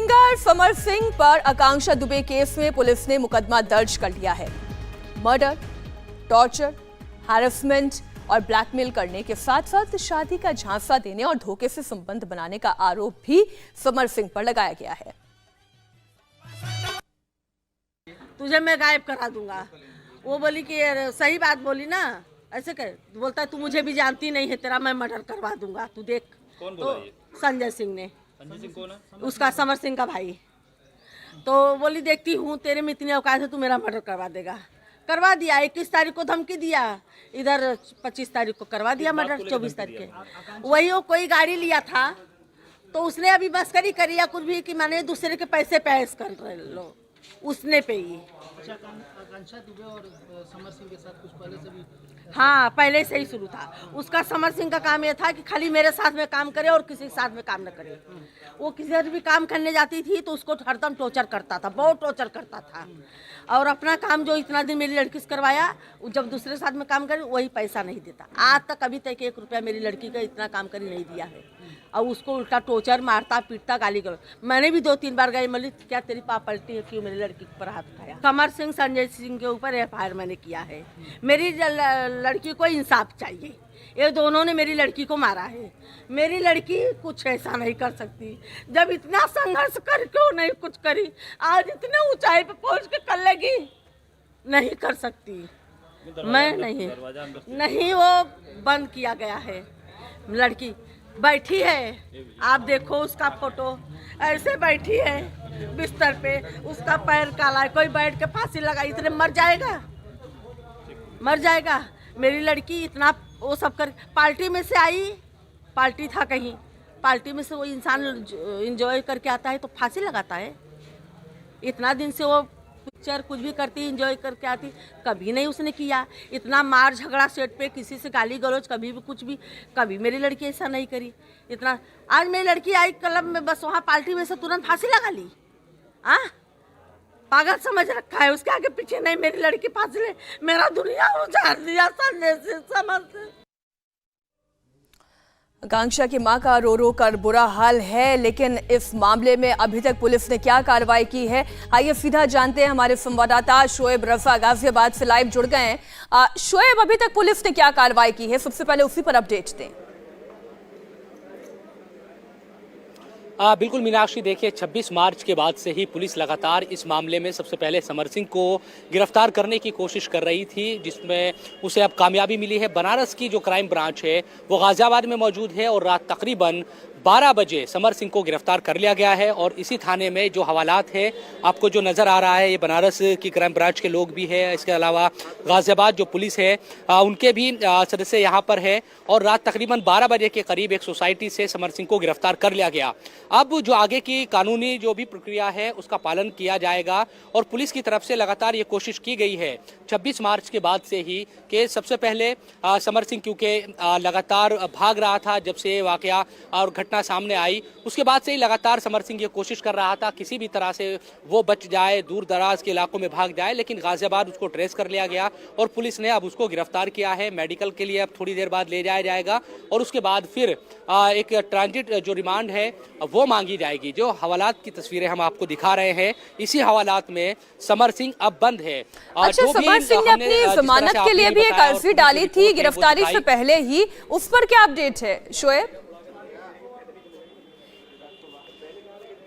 Singer Samar Singh पर आकांक्षा Dubey case में police ने मुकदमा दर्ज कर लिया है। मर्डर, टॉर्चर, हैरेसमेंट और ब्लैकमेल करने के साथ साथ शादी का झांसा देने और धोखे से संबंध बनाने का आरोप भी समर सिंह पर लगाया गया है। तुझे मैं गायब करा दूंगा। वो बोली कि सही बात बोली ना, ऐसे कह बोलता है तू मुझे भी जानती नहीं है, तेरा मैं मर्डर करवा दूंगा, तू देख। कौन तो बोला ये? संजय सिंह ने। संजय सिंह कौन है? उसका समर सिंह का भाई। तो बोली देखती हूँ तेरे में इतनी औकात है, तू मेरा मर्डर करवा देगा। करवा दिया। 21 तारीख को धमकी दिया, इधर 25 तारीख को करवा दिया मर्डर। 24 तारीख के वही वो कोई गाड़ी लिया था, तो उसने अभी मस्करी करी या कुछ भी कि माने दूसरे के पैसे पे ऐश कर रहे लो, उसने पे ही। आकांक्षा दुबे और समर सिंह के साथ कुछ पहले से भी? हाँ, पहले से ही शुरू था उसका। समर सिंह का काम यह था कि खाली मेरे साथ में काम करे और किसी के साथ में काम न करे। वो किसी भी काम करने जाती थी तो उसको हरदम टॉर्चर करता था, बहुत टॉर्चर करता था। और अपना काम जो इतना दिन मेरी लड़की से करवाया, जब दूसरे साथ में काम करे वही पैसा नहीं देता। आज तक अभी तक 1 रुपया मेरी लड़की का इतना काम करी नहीं दिया है। और उसको उल्टा टॉर्चर, मारता पीटता, गाली गलौज। मैंने भी 2-3 बार गई, मलिक क्या तेरी पाप पलटी है, क्यों मेरी लड़की पर हाथ उठाया। समर सिंह, संजय सिंह के ऊपर FIR मैंने किया है। मेरी लड़की को इंसाफ चाहिए। ये दोनों ने मेरी लड़की को मारा है। मेरी लड़की कुछ ऐसा नहीं कर सकती। जब इतना संघर्ष कर क्यों नहीं कुछ करी, आज इतने ऊंचाई पे पहुंच के कर लेगी, नहीं कर सकती। मैं नहीं, वो बंद किया गया है। लड़की बैठी है, आप देखो उसका फोटो, ऐसे बैठी है बिस्तर पे, उसका पैर काला है। कोई बैठ के फांसी लगाई, इतने मर जाएगा, मर जाएगा। मेरी लड़की इतना वो सब कर, पार्टी में से आई, पार्टी था कहीं, पार्टी में से वो इंसान एंजॉय करके आता है तो फांसी लगाता है। इतना दिन से वो पिक्चर कुछ भी करती, एंजॉय करके आती, कभी नहीं उसने किया। इतना मार झगड़ा सेट पे, किसी से गाली गलौज, कभी भी कुछ भी, कभी मेरी लड़की ऐसा नहीं करी। इतना आज मेरी लड़की आई क्लब में, बस वहाँ पार्टी में से तुरंत फांसी लगा ली। हाँ, पागल समझ रखा है, उसके आगे पीछे नहीं। मेरी लड़की फांसी ले, मेरा दुनिया उजाड़ दिया समझ। आकांक्षा की मां का रो रो कर बुरा हाल है, लेकिन इस मामले में अभी तक पुलिस ने क्या कार्रवाई की है, आइए सीधा जानते हैं। हमारे संवाददाता शोएब रफा गाजियाबाद से लाइव जुड़ गए हैं। शोएब, अभी तक पुलिस ने क्या कार्रवाई की है, सबसे पहले उसी पर अपडेट दें। बिल्कुल मीनाक्षी, देखिए 26 मार्च के बाद से ही पुलिस लगातार इस मामले में सबसे पहले समर सिंह को गिरफ्तार करने की कोशिश कर रही थी, जिसमें उसे अब कामयाबी मिली है। बनारस की जो क्राइम ब्रांच है वो गाजियाबाद में मौजूद है और रात तकरीबन 12 बजे समर सिंह को गिरफ्तार कर लिया गया है। और इसी थाने में जो हवालात है आपको जो नज़र आ रहा है, ये बनारस की क्राइम ब्रांच के लोग भी है, इसके अलावा गाजियाबाद जो पुलिस है उनके भी सदस्य यहाँ पर है। और रात तकरीबन 12 बजे के करीब एक सोसाइटी से समर सिंह को गिरफ्तार कर लिया गया। अब जो आगे की कानूनी जो भी प्रक्रिया है उसका पालन किया जाएगा और पुलिस की तरफ से लगातार ये कोशिश की गई है 26 मार्च के बाद से ही कि सबसे पहले समर सिंह, क्योंकि लगातार भाग रहा था जब से वाकया और घटना सामने आई, उसके बाद से ही लगातार समर सिंह ये कोशिश कर रहा था किसी भी तरह से वो बच जाए, दूर दराज के इलाकों में भाग जाए। लेकिन गाजियाबाद उसको ट्रेस कर लिया गया और पुलिस ने अब उसको गिरफ्तार किया है। मेडिकल के लिए अब थोड़ी देर बाद ले जाया जाएगा और उसके बाद फिर एक ट्रांजिट जो रिमांड है वो मांगी जाएगी। जो हवालात की तस्वीरें हम आपको दिखा रहे हैं, इसी हवालात में समर सिंह अब बंद है। अच्छा, समर सिंह ने अपनी जमानत के लिए भी एक अर्जी डाली थी गिरफ्तारी से पहले ही, उस पर क्या अपडेट है शोएब?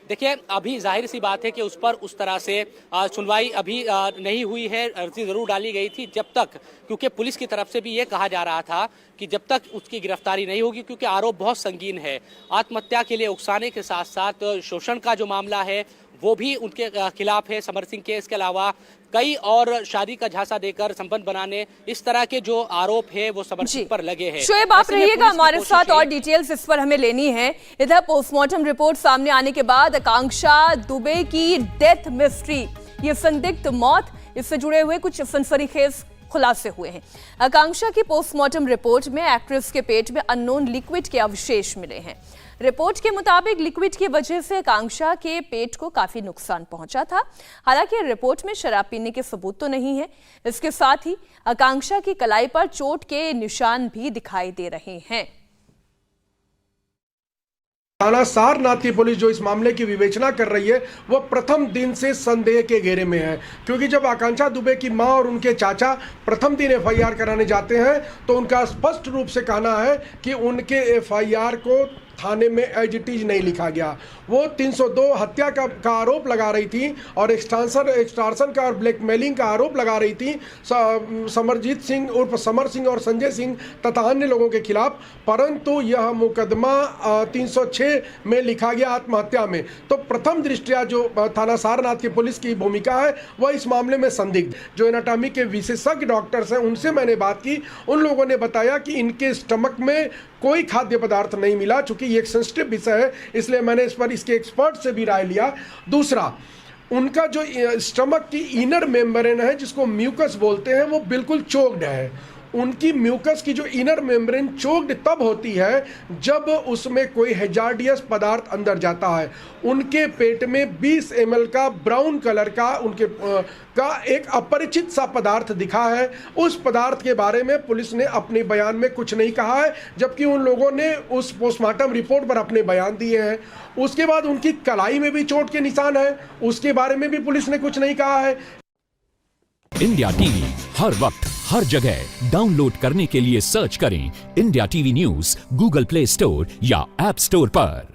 देखिए, अभी जाहिर सी बात है कि उस पर उस तरह से सुनवाई अभी नहीं हुई है। अर्जी जरूर डाली गई थी जब तक, क्योंकि पुलिस की तरफ से भी ये कहा जा रहा था कि जब तक उसकी गिरफ्तारी नहीं होगी, क्योंकि आरोप बहुत संगीन है। आत्महत्या के लिए उकसाने के साथ साथ शोषण का जो मामला है वो भी उनके खिलाफ है समर सिंह के। इसके अलावा कई और शादी का झांसा देकर संबंध बनाने, इस तरह के जो आरोप है वो समर सिंह पर लगे हैं। शोएब, आप रहिएगा हमारे साथ, और डिटेल्स इस पर हमें लेनी है। इधर पोस्टमार्टम रिपोर्ट सामने आने के बाद आकांक्षा दुबे की डेथ मिस्ट्री, ये संदिग्ध मौत, इससे जुड़े हुए कुछ सनसनीखेज खुलासे हुए हैं। आकांक्षा की पोस्टमार्टम रिपोर्ट में एक्ट्रेस के पेट में अननोन लिक्विड के अवशेष मिले हैं। रिपोर्ट के मुताबिक लिक्विड की वजह से आकांक्षा के पेट को काफी नुकसान पहुंचा था। हालांकि रिपोर्ट में शराब पीने के सबूत तो नहीं है। इसके साथ ही आकांक्षा की कलाई पर चोट के निशान भी दिखाई दे रहे हैं। थाना सारनाथ की पुलिस जो इस मामले की विवेचना कर रही है वो प्रथम दिन से संदेह के घेरे में है, क्योंकि जब आकांक्षा दुबे की मां और उनके चाचा प्रथम दिन एफआईआर कराने जाते हैं तो उनका स्पष्ट रूप से कहना है कि उनके एफआईआर को थाने में एज इट इज नहीं लिखा गया। वो 302 हत्या का आरोप लगा रही थी और एक्सटॉर्शन का और ब्लैकमेलिंग का आरोप लगा रही थी समरजीत सिंह उर्फ समर सिंह और संजय सिंह तथा अन्य लोगों के खिलाफ, परंतु यह मुकदमा 306 में लिखा गया आत्महत्या में। तो प्रथम दृष्टया जो थाना सारनाथ की पुलिस की भूमिका है वह इस मामले में संदिग्ध। जो एनाटॉमी के विशेषज्ञ डॉक्टर्स हैं उनसे मैंने बात की, उन लोगों ने बताया कि इनके स्टमक में कोई खाद्य पदार्थ नहीं मिला। चूंकि ये एक सेंसिटिव विषय है इसलिए मैंने इस पर इसके एक्सपर्ट से भी राय लिया। दूसरा, उनका जो स्टमक की इनर मेम्ब्रेन है जिसको म्यूकस बोलते हैं वो बिल्कुल चोक्ड है। उनकी म्यूकस की जो इनर मेम्ब्रेन चोक्ड तब होती है जब उसमें कोई हैजार्डियस पदार्थ अंदर जाता है। उनके पेट में 20 ml का ब्राउन कलर का का एक अपरिचित सा पदार्थ दिखा है। उस पदार्थ के बारे में पुलिस ने अपने बयान में कुछ नहीं कहा है, जबकि उन लोगों ने उस पोस्टमार्टम रिपोर्ट पर अपने बयान दिए हैं। उसके बाद उनकी कलाई में भी चोट के निशान है, उसके बारे में भी पुलिस ने कुछ नहीं कहा है। इंडिया टीवी हर वक्त हर जगह डाउनलोड करने के लिए सर्च करें India TV news Google play store या ऐप स्टोर पर।